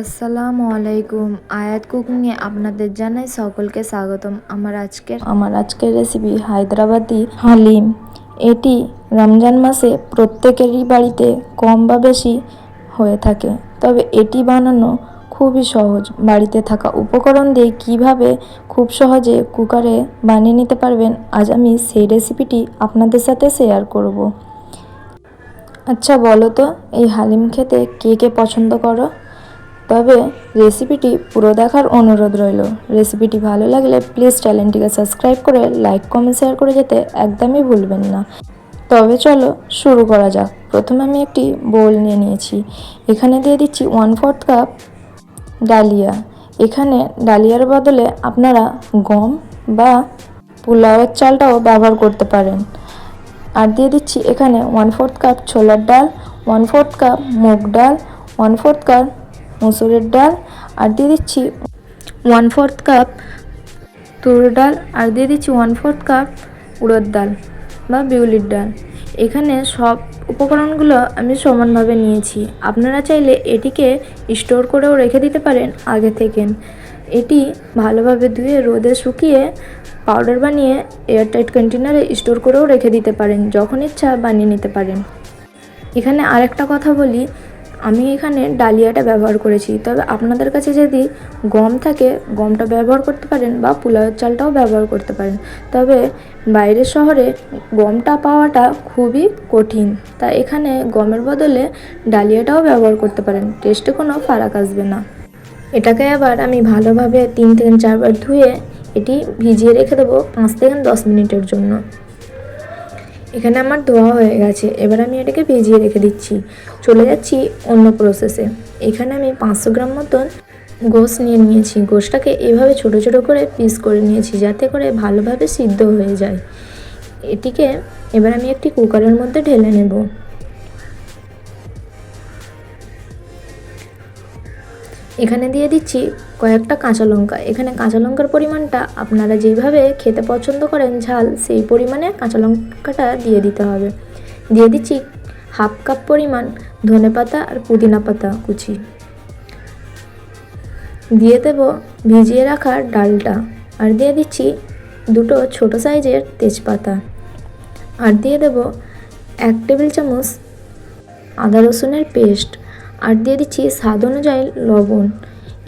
আসসালামু আলাইকুম। আয়াত কুকিংয়ে আপনাদের জানাই সকলকে স্বাগতম। আমার আজকের রেসিপি হায়দ্রাবাদি হালিম। এটি রমজান মাসে প্রত্যেকেরই বাড়িতে কম বা বেশি হয়ে থাকে, তবে এটি বানানো খুবই সহজ। বাড়িতে থাকা উপকরণ দিয়ে কিভাবে খুব সহজে কুকারে বানিয়ে নিতে পারবেন, আজ আমি সেই রেসিপিটি আপনাদের সাথে শেয়ার করব। আচ্ছা বলো তো, এই হালিম খেতে কে কে পছন্দ করো? তবে রেসিপিটি পুরো দেখার অনুরোধ রইল। রেসিপিটি ভালো লাগলে প্লিজ চ্যানেলটিকে সাবস্ক্রাইব করে লাইক কমেন্ট শেয়ার করে যেতে একদমই ভুলবেন না। তবে চলো শুরু করা যাক। প্রথমে আমি একটি বোল নিয়ে নিয়েছি। এখানে দিয়ে দিচ্ছি 1/4 কাপ ডালিয়া। এখানে ডালিয়ার বদলে আপনারা গম বা পোলাওয়ের চালটাও ব্যবহার করতে পারেন। আর দিয়ে দিচ্ছি এখানে 1/4 কাপ ছোলার ডাল, 1/4 কাপ মুগ ডাল, 1/4 কাপ মসুরের ডাল, আর দিয়ে দিচ্ছি 1/4 কাপ তুর ডাল, আর দিয়ে দিচ্ছি 1/4 কাপ উড়দ ডাল বা বিউলির ডাল। এখানে সব উপকরণগুলো আমি সমানভাবে নিয়েছি। আপনারা চাইলে এটিকে স্টোর করেও রেখে দিতে পারেন আগে থেকে। এটি ভালোভাবে ধুয়ে রোদে শুকিয়ে পাউডার বানিয়ে এয়ারটাইট কন্টেনারে স্টোর করেও রেখে দিতে পারেন, যখন ইচ্ছা বানিয়ে নিতে পারেন। এখানে আরেকটা কথা বলি, আমি এখানে ডালিয়াটা ব্যবহার করেছি, তবে আপনাদের কাছে যদি গম থাকে গমটা ব্যবহার করতে পারেন বা পোলাওয়ের চালটাও ব্যবহার করতে পারেন। তবে বাইরের শহরে গমটা পাওয়াটা খুবই কঠিন, তাই এখানে গমের বদলে ডালিয়াটাও ব্যবহার করতে পারেন, টেস্টে কোনো ফারাক আসবে না। এটাকে আবার আমি ভালোভাবে 3 থেকে 4 বার ধুয়ে এটি ভিজিয়ে রেখে দেবো 5 থেকে 10 মিনিটের জন্য। এখানে আমার ধোয়া হয়ে গেছে, এবার আমি এটাকে ভিজিয়ে রেখে দিচ্ছি। চলে যাচ্ছি অন্য প্রসেসে। এখানে আমি 500 গ্রাম মতন গোশ নিয়ে নিয়েছি। গোশটাকে এভাবে ছোট ছোট করে পিস করে নিয়েছি, যাতে করে ভালোভাবে সিদ্ধ হয়ে যায়। এটিকে এবার আমি একটি কুকারের মধ্যে ঢেলে নেব। এখানে দিয়ে দিচ্ছি কয়েকটা কাঁচা লঙ্কা। এখানে কাঁচা লঙ্কার পরিমাণটা আপনারা যেভাবে খেতে পছন্দ করেন ঝাল, সেই পরিমাণে কাঁচা লঙ্কাটা দিয়ে দিতে হবে। দিয়ে দিচ্ছি 1/2 কাপ পরিমাণ ধনেপাতা আর পুদিনা পাতা কুচি। দিয়ে দেব ভিজিয়ে রাখা ডালটা, আর দিয়ে দিচ্ছি 2 ছোটো সাইজের তেজপাতা, আর দিয়ে দেব 1 টেবিল চামচ আদা রসুনের পেস্ট, আর দিয়ে দিচ্ছি স্বাদ অনুযায়ী লবণ।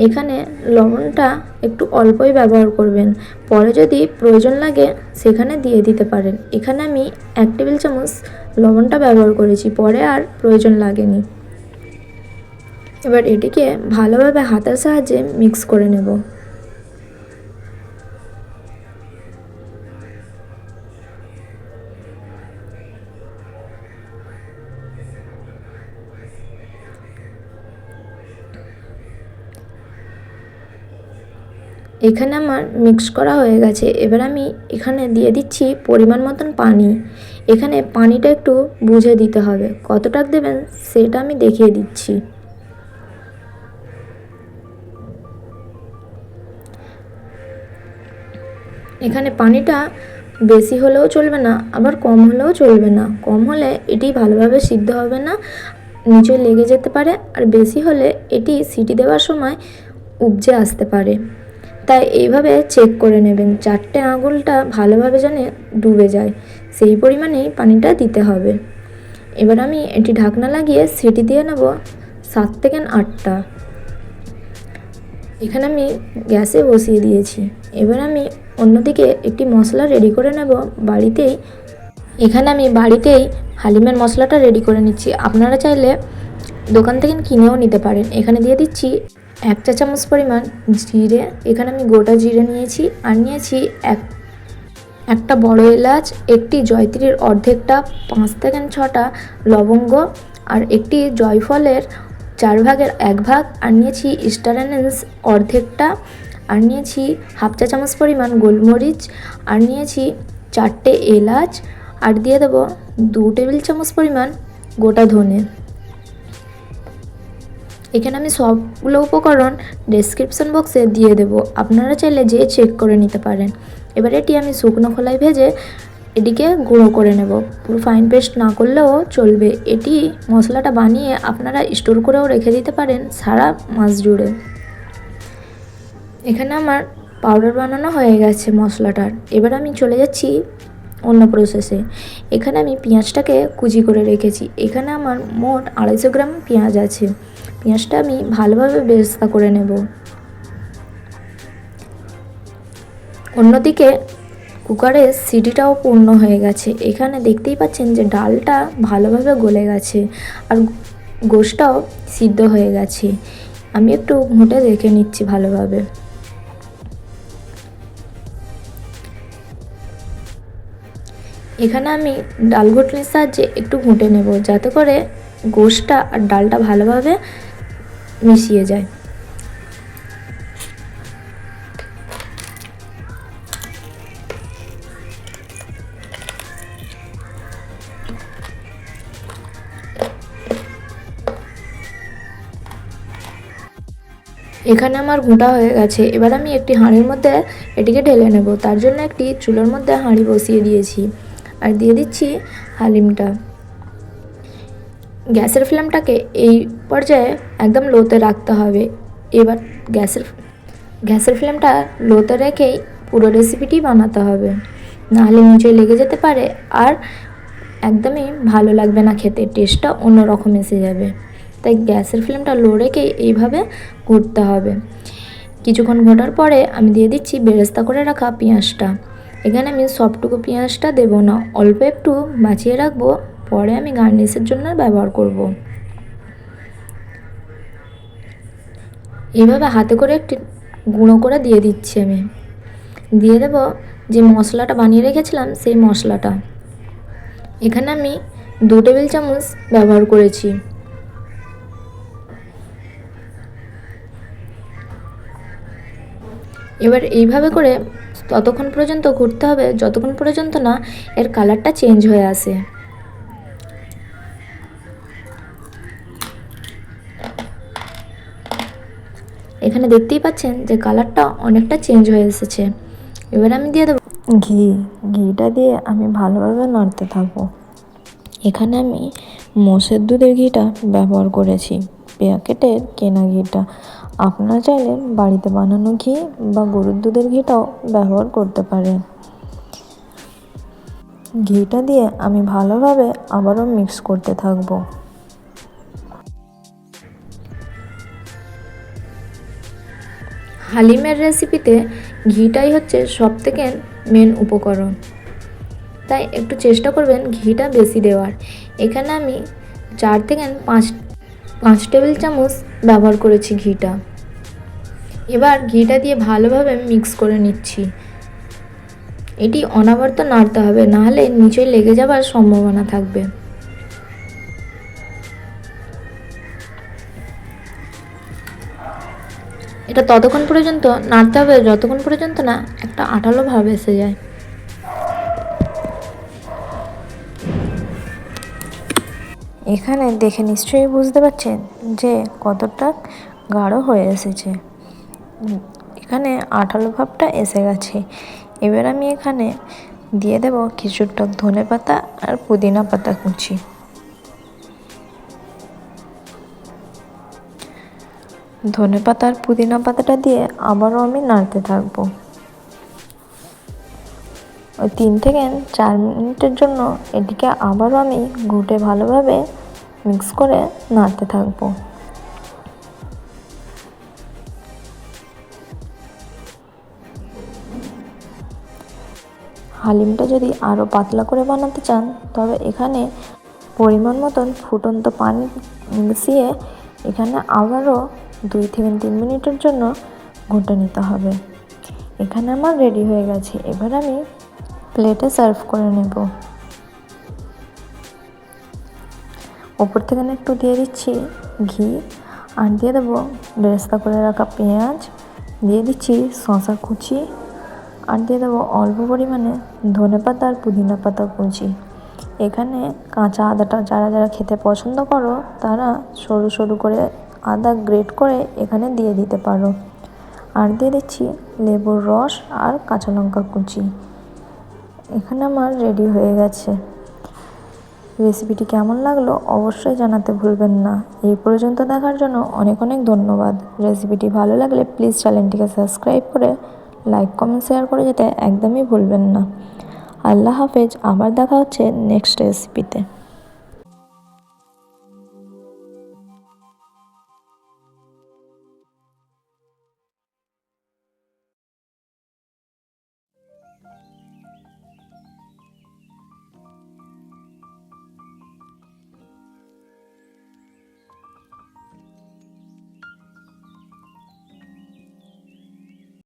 এখানে লবণটা একটু অল্পই ব্যবহার করবেন, পরে যদি প্রয়োজন লাগে সেখানে দিয়ে দিতে পারেন। এখানে আমি 1 টেবিল চামচ লবণটা ব্যবহার করেছি, পরে আর প্রয়োজন লাগেনি। এবার এটিকে ভালোভাবে হাতের সাহায্যে মিক্স করে নেব। এখানে আমার মিক্স করা হয়ে গেছে। এবার আমি এখানে দিয়ে দিচ্ছি পরিমাণ মতন পানি। এখানে পানিটা একটু বুঝে দিতে হবে, কতটা দেবেন সেটা আমি দেখিয়ে দিচ্ছি। এখানে পানিটা বেশি হলেও চলবে না, আবার কম হলেও চলবে না। কম হলে এটি ভালোভাবে সিদ্ধ হবে না, নিচে লেগে যেতে পারে, আর বেশি হলে এটি সিটি দেওয়ার সময় উপচে আসতে পারে। তাই এইভাবে চেক করে নেবেন, 4টে আঙুলটা ভালোভাবে যেন ডুবে যায়, সেই পরিমাণেই পানিটা দিতে হবে। এবার আমি এটি ঢাকনা লাগিয়ে সিটি দিয়ে নেব 7 থেকে 8টা। এখানে আমি গ্যাসে বসিয়ে দিয়েছি। এবার আমি অন্যদিকে একটি মশলা রেডি করে নেব বাড়িতেই। এখানে আমি বাড়িতেই হালিমের মশলাটা রেডি করে নিচ্ছি। আপনারা চাইলে দোকান থেকে কিনেও নিতে পারেন। এখানে দিয়ে দিচ্ছি 1 চা চামচ পরিমাণ জিরে। এখানে আমি গোটা জিরে নিয়েছি, আর নিয়েছি একটা বড় এলাচ, একটি জয়ত্রীর অর্ধেকটা, 5 থেকে 6টা লবঙ্গ, আর একটি জয়ফলের 4 ভাগের 1 ভাগ, আর নিয়েছি স্টার অ্যানিস অর্ধেকটা, আর নিয়েছি 1/2 চা চামচ পরিমাণ গোলমরিচ, আর নিয়েছি 4টে এলাচ, আর দিয়ে দেবো 2 টেবিল চামচ পরিমাণ গোটা ধনে। এখানে আমি সবগুলো উপকরণ ডেসক্রিপশন বক্সে দিয়ে দেব, আপনারা চাইলে যেয়ে চেক করে নিতে পারেন। এবার এটি আমি শুকনো খোলায় ভেজে এটিকে গুঁড়ো করে নেব। পুরো ফাইন পেস্ট না করলেও চলবে। এটি মশলাটা বানিয়ে আপনারা স্টোর করেও রেখে দিতে পারেন সারা মাস জুড়ে। এখানে আমার পাউডার বানানো হয়ে গেছে মশলাটার। এবার আমি চলে যাচ্ছি অন্য প্রসেসে। এখানে আমি পেঁয়াজটাকে কুচি করে রেখেছি। এখানে আমার মোট 250 গ্রাম পেঁয়াজ আছে। পেঁয়াজটা আমি ভালোভাবে বেরেস্তা করে নেব। অন্যদিকে কুকারের সিটিটাও পূর্ণ হয়ে গেছে। এখানে দেখতেই পাচ্ছেন যে ডালটা ভালোভাবে গলে গেছে আর গোশটাও সিদ্ধ হয়ে গেছে। আমি একটু ঘুঁটে দেখে নিচ্ছি ভালোভাবে। এখানে আমি ডাল ঘুটনির সাহায্যে একটু ঘুঁটে নেব, যাতে করে গোশটা আর ডালটা ভালোভাবে মিশিয়ে যায়। এখানে আমার ঘুঁটা হয়ে গেছে। এবার আমি একটি হাঁড়ির মধ্যে এটিকে ঢেলে নেব। তার জন্য একটি চুলোর মধ্যে হাঁড়ি বসিয়ে দিয়েছি আর দিয়ে দিচ্ছি হালিমটা। গ্যাসের ফ্লেমটাকে এই পর্যায়ে একদম লোতে রাখতে হবে। এবার গ্যাসের ফ্লেমটা লোতে রেখেই পুরো রেসিপিটি বানাতে হবে, নাহলে নিচে লেগে যেতে পারে আর একদমই ভালো লাগবে না খেতে, টেস্টটা অন্যরকম এসে যাবে। তাই গ্যাসের ফ্লেমটা লো রেখে এইভাবে ঘুরতে হবে। কিছুক্ষণ ঘোটার পরে আমি দিয়ে দিচ্ছি বেরেস্তা করে রাখা পেঁয়াজটা। এখানে আমি সবটুকু পেঁয়াজটা দেবো না, অল্প একটু বাঁচিয়ে রাখবো, পরে আমি গার্নিশের জন্য ব্যবহার করব। এইভাবে হাতে করে একটি গুঁড়ো করে দিয়ে দিচ্ছি আমি। দিয়ে দেব যে মশলাটা বানিয়ে রেখেছিলাম সেই মশলাটা। এখানে আমি 2 টেবিল চামচ ব্যবহার করেছি। এবার এইভাবে করে ততক্ষণ পর্যন্ত ঘুরতে হবে যতক্ষণ পর্যন্ত না এর কালারটা চেঞ্জ হয়ে আসে। এখানে দেখতেই পাচ্ছেন যে কালারটা অনেকটা চেঞ্জ হয়ে এসেছে। এবার আমি দিয়ে দেবো ঘিটা দিয়ে আমি ভালোভাবে নাড়তে থাকবো। এখানে আমি মোষের দুধের ঘিটা ব্যবহার করেছি, প্যাকেটের কেনা ঘিটা। আপনারা চাইলে বাড়িতে বানানো ঘি বা গরুর দুধের ঘিটাও ব্যবহার করতে পারেন। ঘিটা দিয়ে আমি ভালোভাবে আবারও মিক্স করতে থাকবো। হালিমের রেসিপিতে ঘিটাই হচ্ছে সবথেকে মেন উপকরণ, তাই একটু চেষ্টা করবেন ঘিটা বেশি দেওয়ার। এখানে আমি 4 থেকে 5 টেবিল চামচ ব্যবহার করেছি ঘিটা। এবার ঘিটা দিয়ে ভালোভাবে মিক্স করে নিচ্ছি। এটি অনবরত নাড়তে হবে, নাহলে নিচে লেগে যাওয়ার সম্ভাবনা থাকবে। এটা ততক্ষণ পর্যন্ত নাড়তে হবে যতক্ষণ পর্যন্ত না একটা আঠালো ভাব এসে যায়। এখানে দেখে নিশ্চয়ই বুঝতে পারছেন যে কতটা গাঢ় হয়ে এসেছে। এখানে আঠালো ভাবটা এসে গেছে। এবার আমি এখানে দিয়ে দেব কিছুটা ধনেপাতা আর পুদিনা পাতা কুচি। ধনেপাতা আর পুদিনা পাতাটা দিয়ে আবারও আমি নাড়তে থাকবো। ওই 3 থেকে 4 মিনিটের জন্য এটিকে আবারও আমি ঘুটে ভালোভাবে মিক্স করে নাড়তে থাকবো। হালিমটা যদি আরও পাতলা করে বানাতে চান তবে এখানে পরিমাণ মতন ফুটন্ত পানি মিশিয়ে এখানে আবারও 2 থেকে 3 মিনিটের জন্য ঘুটে নিতে হবে। এখানে আমার রেডি হয়ে গেছে। এবার আমি প্লেটে সার্ভ করে নেব। ওপর থেকে একটু দিয়ে দিচ্ছি ঘি আর দিয়ে দেবো বেরেস্তা করে রাখা পেঁয়াজ, দিয়ে দিচ্ছি শসা কুচি আর দিয়ে দেবো অল্প পরিমাণে ধনেপাতা আর পুদিনা পাতা কুচি। এখানে কাঁচা আদাটা যারা যারা খেতে পছন্দ করো তারা সরু সরু করে আদা গ্রেট করে এখানে দিয়ে দিতে পারো। আর দিয়ে দিচ্ছি লেবুর রস আর কাঁচা লঙ্কা কুচি। এখানে আমার রেডি হয়ে গেছে। রেসিপিটি কেমন লাগলো অবশ্যই জানাতে ভুলবেন না। এই পর্যন্ত দেখার জন্য অনেক অনেক ধন্যবাদ। রেসিপিটি ভালো লাগলে প্লিজ চ্যানেলটিকে সাবস্ক্রাইব করে লাইক কমেন্ট শেয়ার করে যেতে একদমই ভুলবেন না। আল্লাহ হাফেজ, আবার দেখা হচ্ছে নেক্সট রেসিপিতে।